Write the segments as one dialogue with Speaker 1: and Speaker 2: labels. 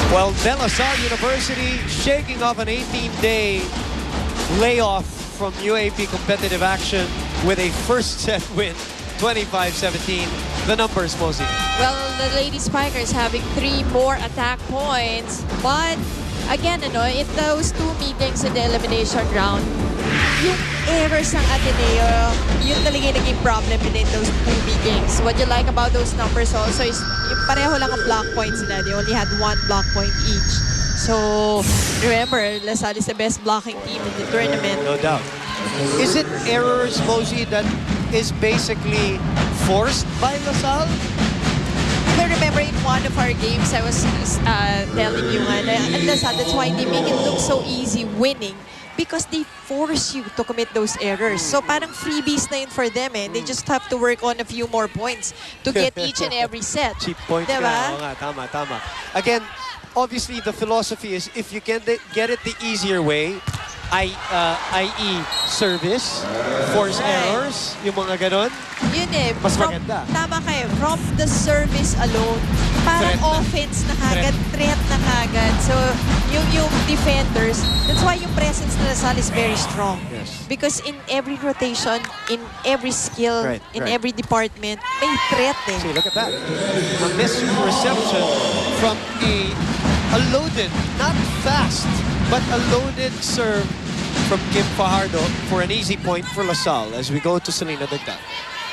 Speaker 1: Well, De La Salle University shaking off an 18-day layoff from UAP competitive action with a first set win, 25-17. The numbers, Mosey.
Speaker 2: Well, the Lady Spikers having 3 more attack points. But again, in those 2 meetings in the elimination round, yung errors ng Ateneo, yun talaga yung naging problem in those 2 meetings. What you like about those numbers also is yung pareho lang ang block points nila. They only had 1 block point each. So, remember, La Salle is the best blocking team in the tournament.
Speaker 1: No doubt. Is it errors, Mosey, that is basically forced by La Salle?
Speaker 2: I remember in one of our games, I was telling you, and La Salle, that's why they make it look so easy winning. Because they force you to commit those errors. So parang freebies na yun for them eh. They just have to work on a few more points to get each and every set.
Speaker 1: Cheap points
Speaker 2: diba?
Speaker 1: Oo nga, tama. Again, obviously the philosophy is if you can get it the easier way, i.e. service, force errors, yung mga ganon,
Speaker 2: yun eh.
Speaker 1: mas maganda.
Speaker 2: Tama kayo. From the service alone, parang offense na kagad, threat na kagad. So, yung defenders, that's why yung presence na La Salle is very strong.
Speaker 1: Yes.
Speaker 2: Because in every rotation, in every skill, in every department, may threat eh.
Speaker 1: See, look at that. A missed reception from a loaded, not fast, but a loaded serve from Kim Fajardo for an easy point for La Salle as we go to Selena Dagdag.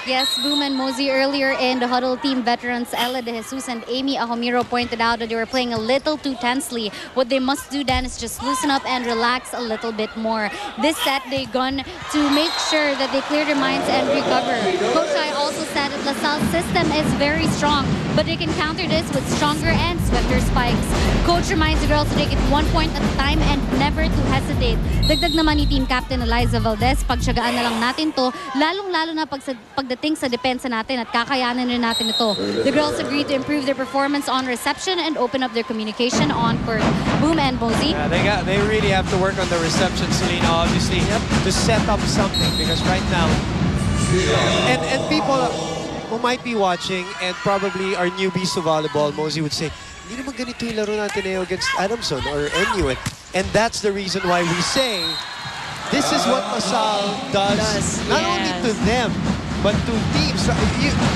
Speaker 3: Yes, Boom and Mosey earlier in the huddle, team veterans Ella De Jesus and Amy Ahomiro pointed out that they were playing a little too tensely. What they must do then is just loosen up and relax a little bit more. This set, they gone to make sure that they clear their minds and recover. Coach I also said that La Salle's system is very strong, but they can counter this with stronger and swifter spikes. Coach reminds the girls to take it 1 point at a time and never to hesitate. Dagdag naman ni team captain Eliza Valdez, pagtsagaan na lang natin to, lalong-lalo na pagdating sa depensa natin at kakayanan rin natin ito. The girls agreed to improve their performance on reception and open up their communication on court. Boom and Mosey.
Speaker 1: Yeah, they really have to work on the reception, Selena, obviously, to set up something because right now, and people who might be watching and probably are newbies to volleyball, Mosey would say, hindi naman ganito yung laro natin against Adamson or NU. And that's the reason why we say, this is what La Salle does, not only to them, but to teams.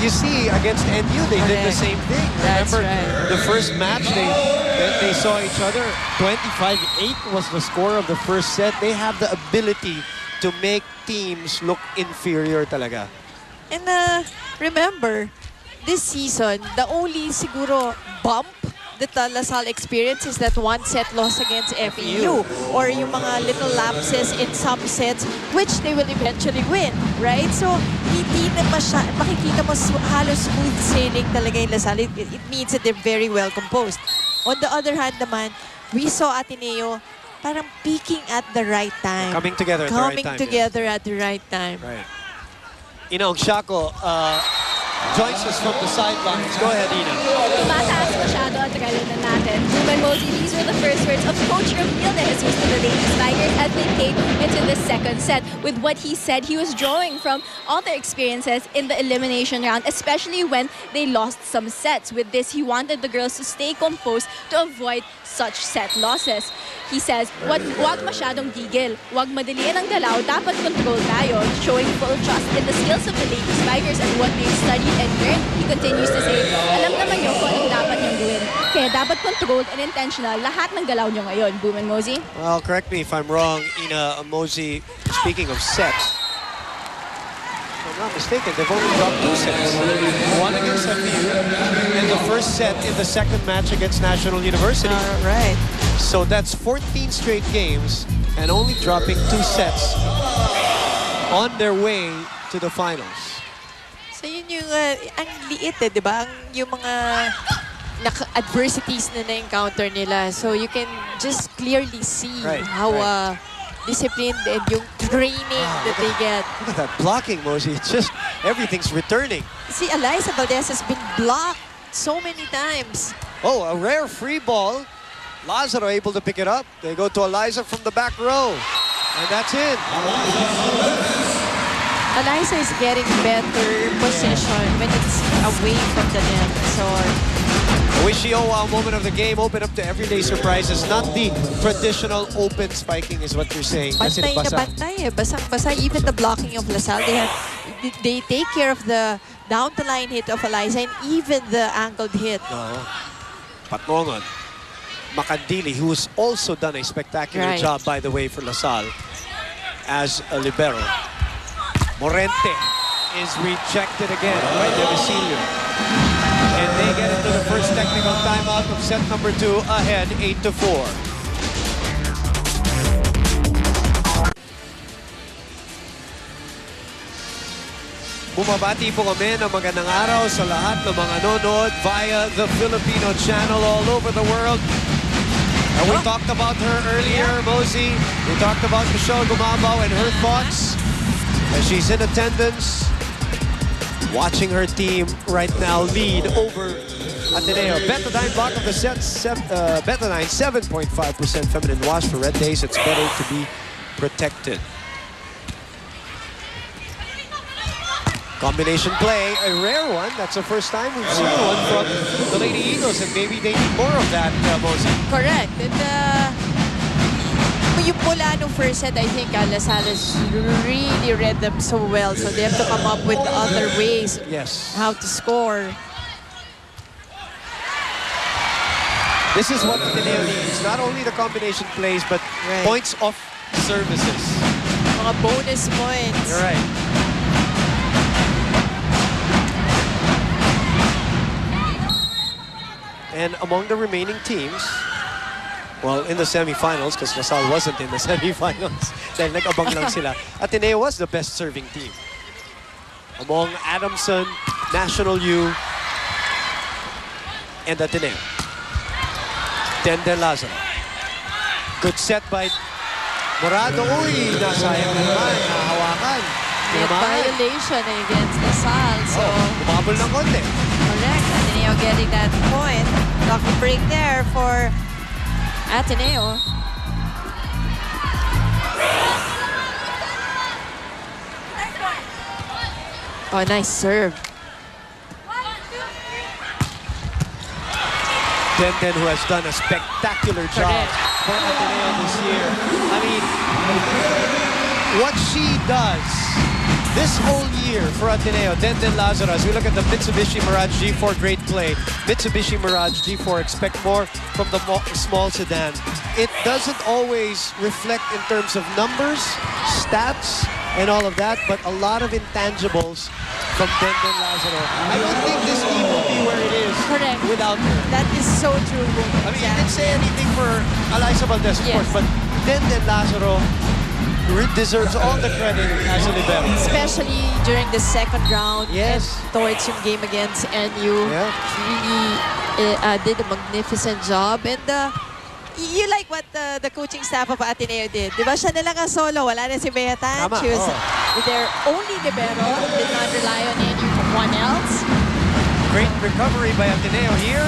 Speaker 1: You see, against NU, they did the same thing. Remember, the first match, they saw each other. 25-8 was the score of the first set. They have the ability to make teams look inferior talaga.
Speaker 2: And remember, this season, the only siguro bump that La Salle experience is that 1-set loss against FEU or yung mga little lapses in some sets which they will eventually win, right? So, hindi na makikita mo halos smooth sailing talaga yung La Salle. It means that they're very well composed. On the other hand naman, we saw Ateneo parang peaking at the right time.
Speaker 1: Coming together at the right time.
Speaker 2: Coming together at the right time.
Speaker 1: Right. Inong Shako joins us from the sidelines. Go ahead, Ina.
Speaker 4: Mataas masyado ang tagalan natin. But Mosey, these were the first words of Coach Ramil De Jesus to the Lady Spikers as they came into the second set. With what he said, he was drawing from all their experiences in the elimination round, especially when they lost some sets. With this, he wanted the girls to stay composed to avoid such set losses. He says, wag masyadong gigil, wag madalian ang galaw, dapat control tayo, showing full trust in the skills of the Lady Spikers and what they've studied and learned. He continues to say, alam naman nyo kung anong dapat nyong gawin. Kaya dapat controlled and intentional lahat ng galaw nyo ngayon. Boom and Mosey?
Speaker 1: Well, correct me if I'm wrong, Ina, Mosey, speaking of sets, if I'm not mistaken, they've only dropped 2 sets. One against FEU and the first set in the second match against National University.
Speaker 2: Right.
Speaker 1: So that's 14 straight games and only dropping 2 sets on their way to the finals.
Speaker 2: So yun yung, ang liit eh, di ba? Yung mga adversities na na-encounter nila. So you can just clearly see how disciplined and yung training that they get.
Speaker 1: Look at that blocking, Mosey. It's just, everything's returning.
Speaker 2: See, Eliza Valdez has been blocked so many times.
Speaker 1: Oh, a rare free ball. Lazaro able to pick it up. They go to Eliza from the back row. And that's it.
Speaker 2: Eliza is getting better position when it's away from the net. So,
Speaker 1: Wishiyowa, moment of the game, open up to everyday surprises. Not the traditional open spiking is what you're saying. Kasi
Speaker 2: bantay na
Speaker 1: basa.
Speaker 2: bantay eh. Basang-basa. Even the blocking of LaSalle, they take care of the down-the-line hit of Eliza and even the angled hit.
Speaker 1: No. Patmongon. Makandili, who's also done a spectacular
Speaker 2: Right.
Speaker 1: job, by the way, for LaSalle as a libero. Morente is rejected again by Devesilio. And they get into the first technical timeout of set number 2, ahead 8-4. Bumabati po kami ng magandang araw sa lahat ng mga nanonood via the Filipino channel all over the world. And we talked about her earlier, Mosey. We talked about Michelle Gumabao and her thoughts as she's in attendance, watching her team right now lead over Ateneo. Betadine block of the set, Betadine 7.5% feminine wash for red days. It's better to be protected. Combination play, a rare one. That's the first time we've seen one from the Lady Eagles, and maybe they need more of that, Mosey.
Speaker 2: Correct. And yung pula nung first set, I think LaSalle has really read them so well. So they have to come up with other ways
Speaker 1: Yes.
Speaker 2: how to score.
Speaker 1: This is what Ateneo needs. Not only the combination plays, but
Speaker 2: Right.
Speaker 1: points off services.
Speaker 2: Mga bonus points.
Speaker 1: You're right. And among the remaining teams, well, in the semifinals, because LaSalle wasn't in the semifinals, dahil nag-abang lang sila, Ateneo was the best serving team. Among Adamson, National U, and Ateneo. Denden Lazaro. Good set by Morado. Uy, nasayang na naman, nahawakan.
Speaker 2: Net violation against LaSalle. So,
Speaker 1: Bumabol ng konti.
Speaker 2: correct. Ateneo getting that point. Lucky break there for Ateneo. Oh, nice serve.
Speaker 1: Denden, who has done a spectacular job
Speaker 2: Correct.
Speaker 1: for Ateneo this year. I mean, what she does this whole year for Ateneo, Denden Lazaro, as we look at the Mitsubishi Mirage G4, great play. Mitsubishi Mirage G4, expect more from the small sedan. It doesn't always reflect in terms of numbers, stats, and all of that, but a lot of intangibles from Denden Lazaro. I don't think this team will be where it is
Speaker 2: Correct.
Speaker 1: without her.
Speaker 2: That is so true.
Speaker 1: I mean, you didn't say anything for Eliza Valdez, of
Speaker 2: Yes.
Speaker 1: course, but Denden Lazaro deserves all the credit as a libero.
Speaker 2: Especially during the second round.
Speaker 1: Yes.
Speaker 2: And towards yung game against NU.
Speaker 1: Yeah.
Speaker 2: Really did a magnificent job. And you like what the coaching staff of Ateneo did. Diba siya na lang ang solo. Wala na si Beatan.
Speaker 1: Tama,
Speaker 2: She was
Speaker 1: oh.
Speaker 2: their only libero. Did not rely on anyone else.
Speaker 1: Great recovery by Ateneo here.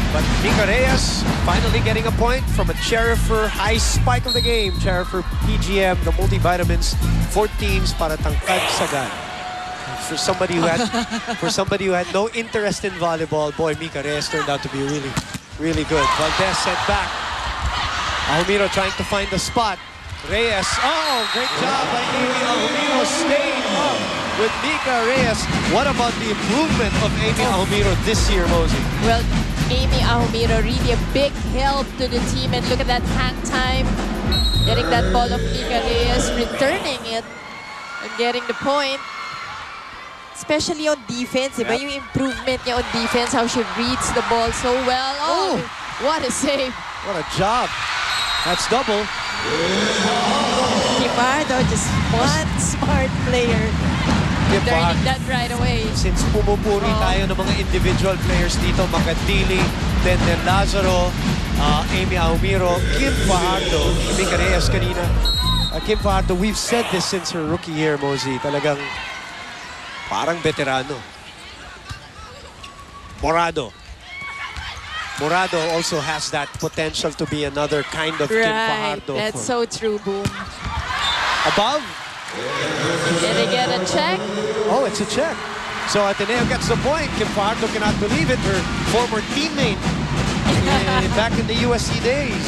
Speaker 1: But Mika Reyes finally getting a point from a Cherifer high spike of the game. Cherifer PGM, the multivitamins, 4 teams para tangkad sagad. For somebody who had no interest in volleyball, boy, Mika Reyes turned out to be really, really good. Valdez sent back. Almiro trying to find the spot. Reyes, oh, great job by Amy Almiro, staying up with Mika Reyes. What about the improvement of Amy Almiro this year, Mosey?
Speaker 2: Well, Amy Almiro really a big help to the team. And look at that hang time. Getting that ball of Mika Reyes, returning it, and getting the point. Especially on defense. Diba?
Speaker 1: Yep.
Speaker 2: Yung improvement niya on defense, how she reads the ball so well. Oh, what a save.
Speaker 1: What a job. That's double.
Speaker 2: Kimardo, just one smart player. Turning that right away.
Speaker 1: Since pumupuri tayo ng mga individual players dito, Makandili, Denden Lazaro, Amy Almiro, Kim Fajardo, Mika Reyes kanina. Kim Fajardo, we've said this since her rookie year, Mosey. Talagang parang veterano. Morado also has that potential to be another kind of Kim
Speaker 2: Right,
Speaker 1: Fajardo.
Speaker 2: that's so true, Boom.
Speaker 1: Above,
Speaker 2: Did they get a check?
Speaker 1: Oh, it's a check. So Ateneo gets the point. Kim Fajardo cannot believe it. Her former teammate back in the USC days.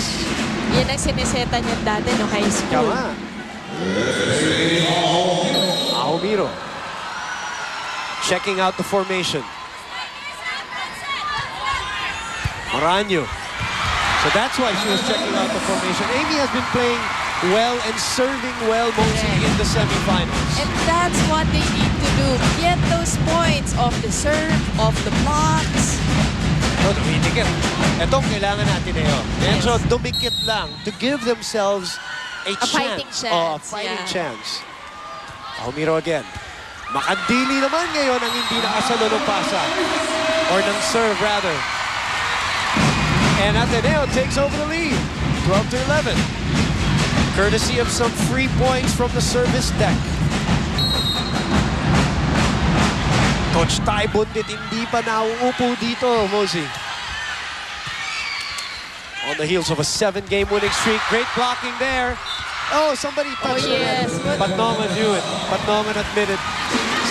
Speaker 2: Yan ang siniseta niya dati no high school.
Speaker 1: Tama. Ahomiro. Checking out the formation. Maranyo. So that's why she was checking out the formation. Amy has been playing well and serving well mostly in the semifinals.
Speaker 2: And that's what they need to do. Get those points off the serve, off the blocks.
Speaker 1: No, dumikit. Itong kailangan natin Medyo dumikit lang to give themselves a chance.
Speaker 2: Fighting chance.
Speaker 1: Oh, a fighting chance. Ahomiro again. Makandili naman ngayon ang hindi nakasalo ng pasa. Or ng serve rather. And Ateneo takes over the lead. 12-11. Courtesy of some free points from the service deck. Coach Ty Bundit hindi pa nauupo dito, Mosey. On the heels of a 7-game winning streak. Great blocking there. Oh, somebody touched
Speaker 2: Oh, yes.
Speaker 1: it. Patnongan knew it. Patnongan admitted.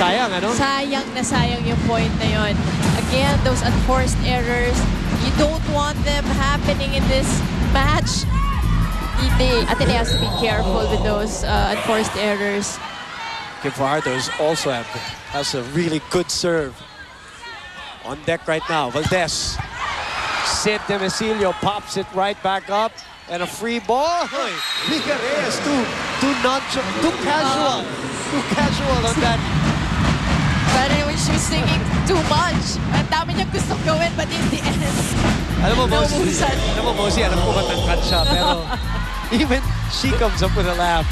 Speaker 1: Sayang, ano?
Speaker 2: Sayang na sayang yung point na yon. Again, those unforced errors. You don't want them happening in this match. Ateneo has to be careful with those unforced errors.
Speaker 1: Kim Fajardo also has a really good serve. On deck right now, Valdez. Sid Demesilio pops it right back up. And a free ball. Hoy, Vigares, too nonchalant, too casual. Too casual on that.
Speaker 2: But anyway, she was thinking too much. Ang dami niyang gustong gawin, but in the end,
Speaker 1: Alam mo,
Speaker 2: naubusan.
Speaker 1: Mosey, alam ko matangkad siya, pero even she comes up with a laugh.